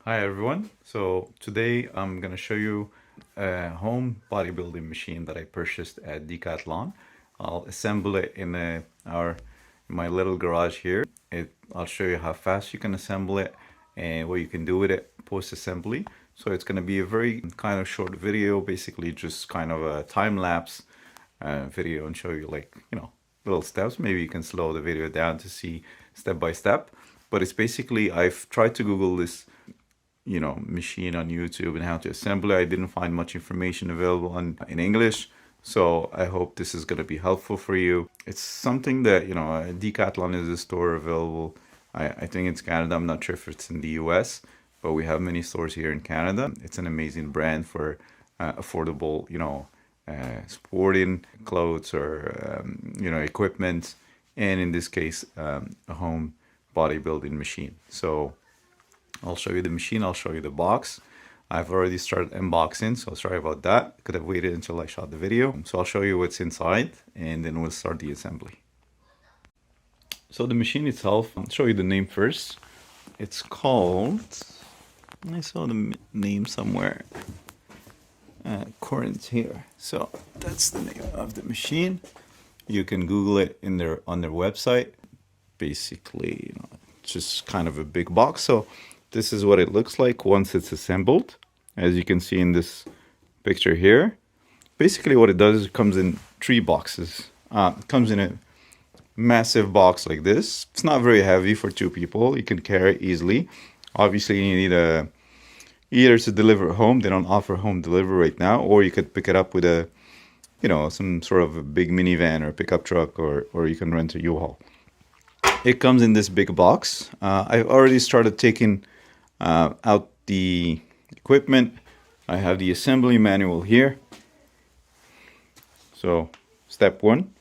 Hi everyone. So today I'm gonna show you a home bodybuilding machine that I purchased at Decathlon. I'll assemble it in my little garage here. I'll show you how fast you can assemble it and what you can do with it post-assembly. So it's gonna be a very kind of short video, basically just kind of a time-lapse video, and show you little steps. Maybe you can slow the video down to see step by step. But it's basically, I've tried to Google this machine on YouTube and how to assemble it. I didn't find much information available in English, so I hope this is going to be helpful for you. It's something that, Decathlon is a store available. I think it's Canada. I'm not sure if it's in the US, but we have many stores here in Canada. It's an amazing brand for affordable, sporting clothes or, equipment, and in this case, a home bodybuilding machine. So I'll show you the machine, I'll show you the box. I've already started unboxing, so sorry about that. Could have waited until I shot the video. So I'll show you what's inside and then we'll start the assembly. So the machine itself, I'll show you the name first. It's called, I saw the name somewhere, Corength here. So that's the name of the machine. You can Google it on their website. Basically, it's just kind of a big box. So this is what it looks like once it's assembled. As you can see in this picture here, basically what it does is it comes in 3 boxes. It comes in a massive box like this. It's not very heavy for 2 people. You can carry it easily. Obviously, you need either to deliver at home. They don't offer home delivery right now, or you could pick it up with some sort of a big minivan or pickup truck, or you can rent a U-Haul. It comes in this big box. I've already started taking out the equipment. I have the assembly manual here. So step 1,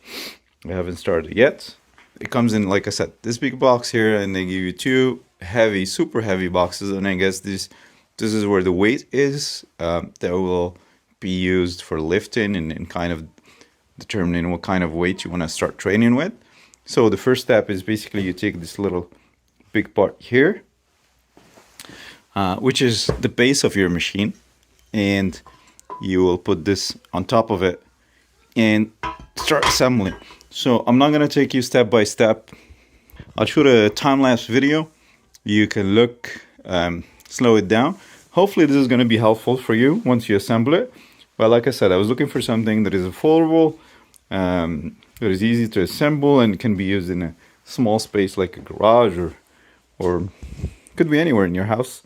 I haven't started yet. It comes in, like I said, this big box here, and they give you 2 heavy, super heavy boxes. And I guess this is where the weight is that will be used for lifting and kind of determining what kind of weight you want to start training with. So the first step is basically you take this little big part here, which is the base of your machine, and you will put this on top of it and start assembling. So I'm not going to take you step by step. I'll shoot a time-lapse video. You can look, slow it down. Hopefully this is going to be helpful for you once you assemble it. But like I said, I was looking for something that is affordable, that is easy to assemble, and can be used in a small space like a garage or could be anywhere in your house,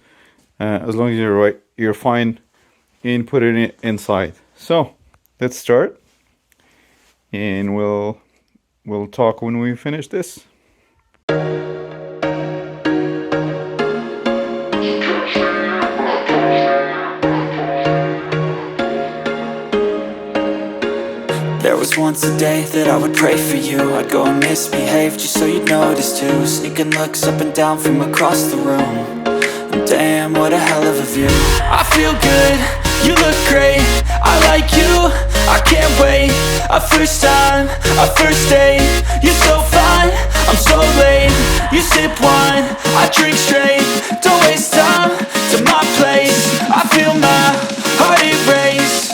as long as you're fine in putting it inside. So let's start, and we'll talk when we finish this. There was once a day that I would pray for you. I'd go and misbehave just so you'd notice too. Sneaking looks up and down from across the room. And damn, what a hell of a view. I feel good, you look great, I like you, I can't wait. A first time, a first date, you're so fine, I'm so late. You sip wine, I drink straight. Don't waste time to my place. I feel my heart erase.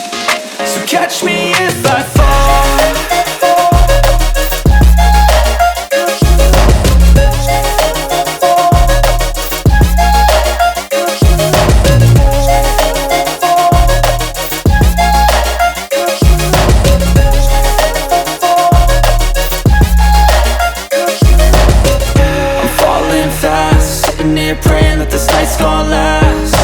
So catch me if I fall. I'm falling fast, sitting here praying that this night's gonna last.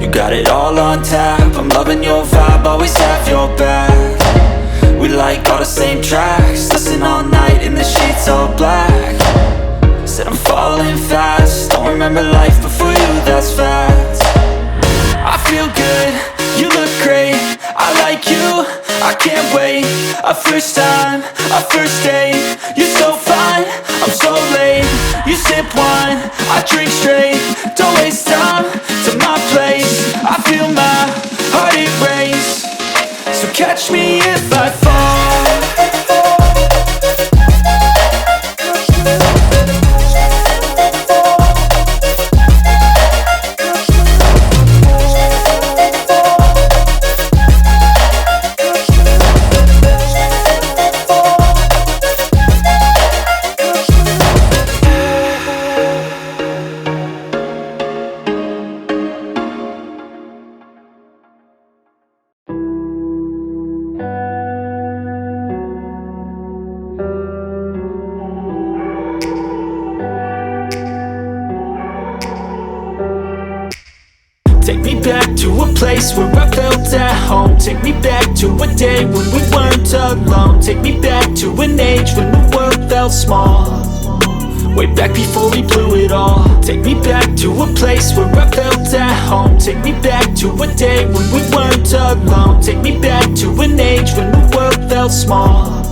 You got it all on tap, I'm loving your vibe, always have your back. We like all the same tracks, listen all night in the sheets all black. Said I'm falling fast, don't remember life before you, that's fact. I feel good, you look great, I like you, I can't wait. A first time, a first date, you're so fine, I'm so late. You sip wine, I drink straight. Don't waste time to my place. I feel my heart erase. So catch me if I fall. Take me back to a place where I felt at home. Take me back to a day when we weren't alone. Take me back to an age when the world felt small, way back before we blew it all. Take me back to a place where I felt at home. Take me back to a day when we weren't alone. Take me back to an age when the world felt small,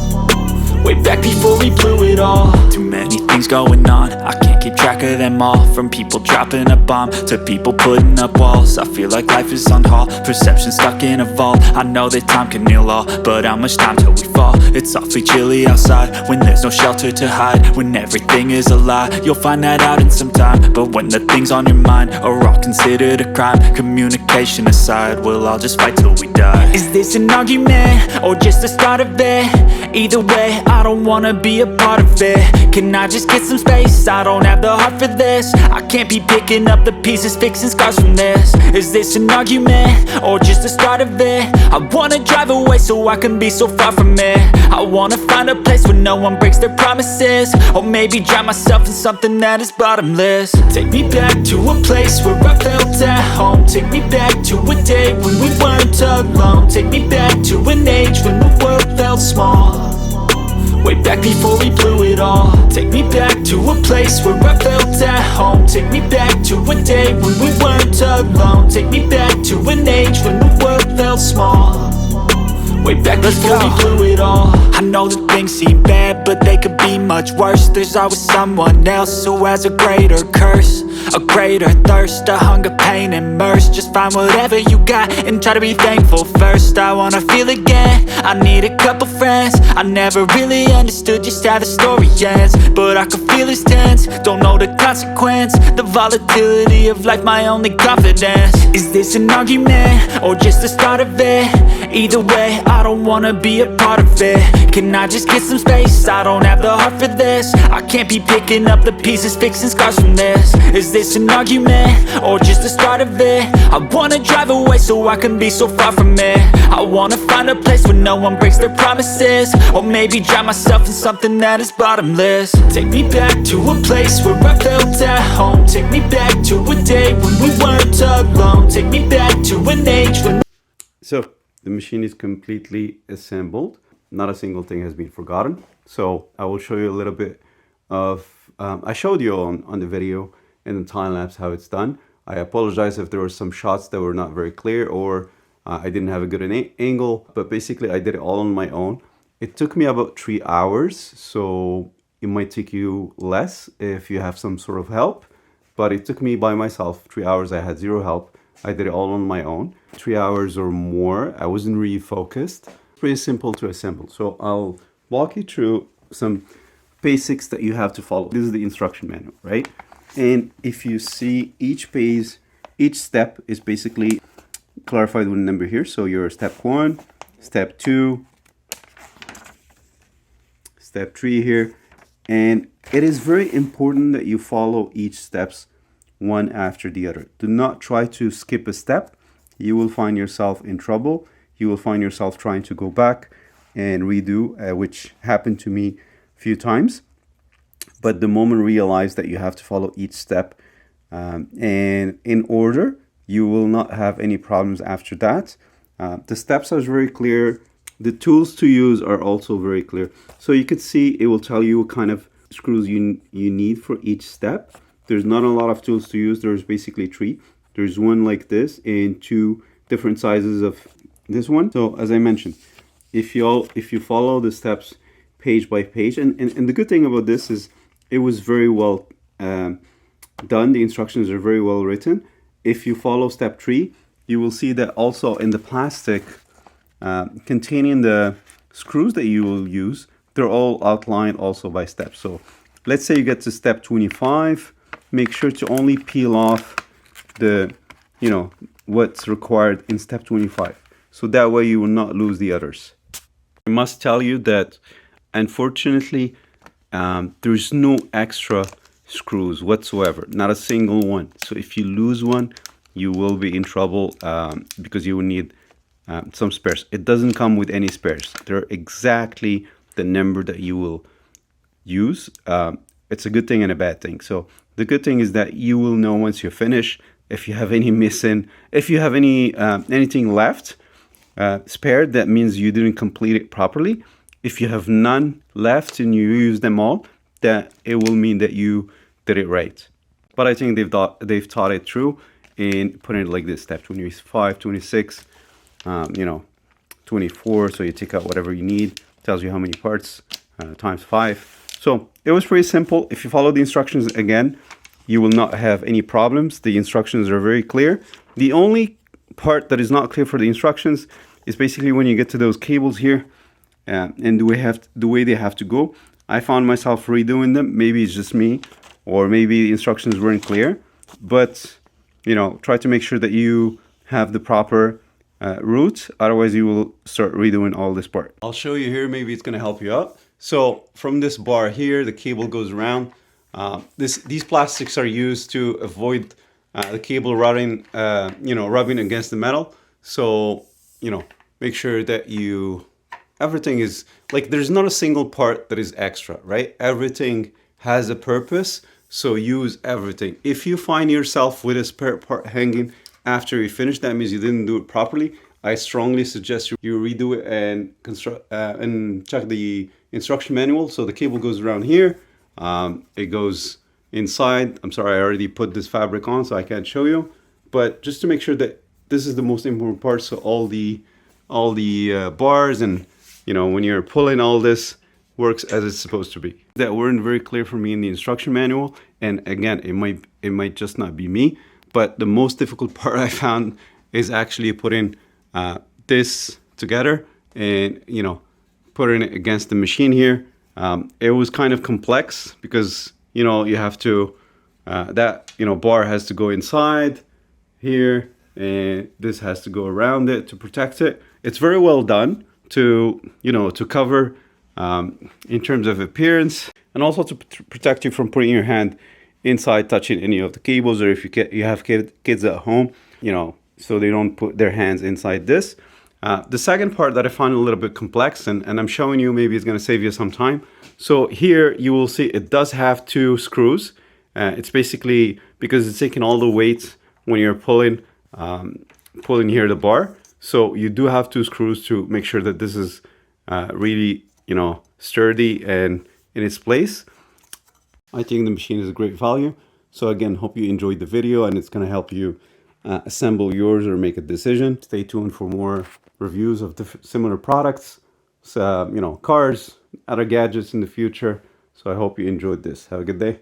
way back before we blew it all. Too many things going on, I can't keep track of them all. From people dropping a bomb to people putting up walls. I feel like life is on hold, perception stuck in a vault. I know that time can heal all, but how much time till we fall? It's awfully chilly outside when there's no shelter to hide. When everything is a lie, you'll find that out in some time. But when the things on your mind are all considered a crime, communication aside, we'll all just fight till we die. Is this an argument or just the start of it? Either way, I don't wanna be a part of it. Can I just get some space? I don't have the heart for this. I can't be picking up the pieces, fixing scars from this. Is this an argument or just the start of it? I wanna drive away so I can be so far from it. I wanna find a place where no one breaks their promises, or maybe drown myself in something that is bottomless. Take me back to a place where I felt at home. Take me back to a day when we weren't alone. Take me back to an age when the world felt small, way back before we blew it all. Take me back to a place where I felt at home. Take me back to a day when we weren't alone. Take me back to an age when the world felt small, way back before we blew it all. I know that things seem bad, but they could be much worse. There's always someone else who has a greater curse, a greater thirst, a hunger, pain, and mercy. Just find whatever you got and try to be thankful first. I wanna feel again, I need a couple friends. I never really understood just how the story ends, but I can feel it's tense, don't know the consequence. The volatility of life, my only confidence. Is this an argument or just the start of it? Either way, I don't wanna be a part of it. Can I just get some space? I don't have the heart for this. I can't be picking up the pieces, fixing scars from this. Is this an argument or just the start of it? I wanna drive away so I can be so far from it. I wanna find a place where no one breaks their promises, or maybe drown myself in something that is bottomless. Take me back to a place where I felt at home. Take me back to a day when we weren't alone. Take me back to an age when... So the machine is completely assembled. Not a single thing has been forgotten. So I will show you a little bit of, I showed you on the video in the time lapse how it's done. I apologize if there were some shots that were not very clear, or I didn't have a good angle, but basically I did it all on my own. It took me about 3 hours, so it might take you less if you have some sort of help, but it took me by myself 3 hours. I had zero help. I did it all on my own. 3 hours or more. I wasn't really focused. Pretty simple to assemble. So I'll walk you through some basics that you have to follow. This is the instruction manual, right? And if you see each page, each step is basically clarified with a number here. So you're step 1, step 2, step 3 here. And it is very important that you follow each steps one after the other. Do not try to skip a step. You will find yourself in trouble. You will find yourself trying to go back and redo, which happened to me a few times. But the moment realize that you have to follow each step and in order, you will not have any problems after that. The steps are very clear. The tools to use are also very clear. So you could see it will tell you what kind of screws you need for each step. There's not a lot of tools to use. There's basically 3. There's one like this and 2 different sizes of this one. So as I mentioned, if you follow the steps page by page, and the good thing about this is it was very well done. The instructions are very well written. If you follow step 3, you will see that also in the plastic containing the screws that you will use, they're all outlined also by steps. So let's say you get to step 25, make sure to only peel off the, what's required in step 25. So that way you will not lose the others. I must tell you that unfortunately, there's no extra screws whatsoever, not a single one. So if you lose one, you will be in trouble because you will need some spares. It doesn't come with any spares. They're exactly the number that you will use. It's a good thing and a bad thing. So the good thing is that you will know once you finish if you have any missing, if you have any anything left spared, that means you didn't complete it properly. If you have none left and you use them all, that it will mean that you did it right. But I think they've taught it through in putting it like this: step 25, 26, 24. So you take out whatever you need. Tells you how many parts times 5. So it was pretty simple. If you follow the instructions again, you will not have any problems. The instructions are very clear. The only part that is not clear for the instructions is basically when you get to those cables here and the way they have to go. I found myself redoing them. Maybe it's just me, or maybe the instructions weren't clear, but try to make sure that you have the proper route. Otherwise you will start redoing all this part. I'll show you here, maybe it's going to help you out. So from this bar here, the cable goes around. These plastics are used to avoid the cable rubbing against the metal. So make sure that everything is like, there's not a single part that is extra, right? Everything has a purpose, so use everything. If you find yourself with a spare part hanging after you finish, that means you didn't do it properly. I strongly suggest you redo it and check the instruction manual. So the cable goes around here. It goes inside. I'm sorry, I already put this fabric on, so I can't show you. But just to make sure that this is the most important part, so all the bars and when you're pulling, all this works as it's supposed to be. That weren't very clear for me in the instruction manual, and again, it might just not be me, but the most difficult part I found is actually putting this together and putting it against the machine here. It was kind of complex because you have to bar has to go inside here, and this has to go around it to protect it. It's very well done to cover in terms of appearance, and also to protect you from putting your hand inside, touching any of the cables, or if you have kids at home, so they don't put their hands inside this. The second part that I find a little bit complex, and I'm showing you, maybe it's going to save you some time. So here you will see it does have 2 screws. It's basically because it's taking all the weight when you're pulling here the bar. So you do have 2 screws to make sure that this is really sturdy and in its place. I think the machine is a great value. So again, hope you enjoyed the video and it's going to help you assemble yours or make a decision. Stay tuned for more reviews of similar products, cars, other gadgets in the future. So I hope you enjoyed this. Have a good day.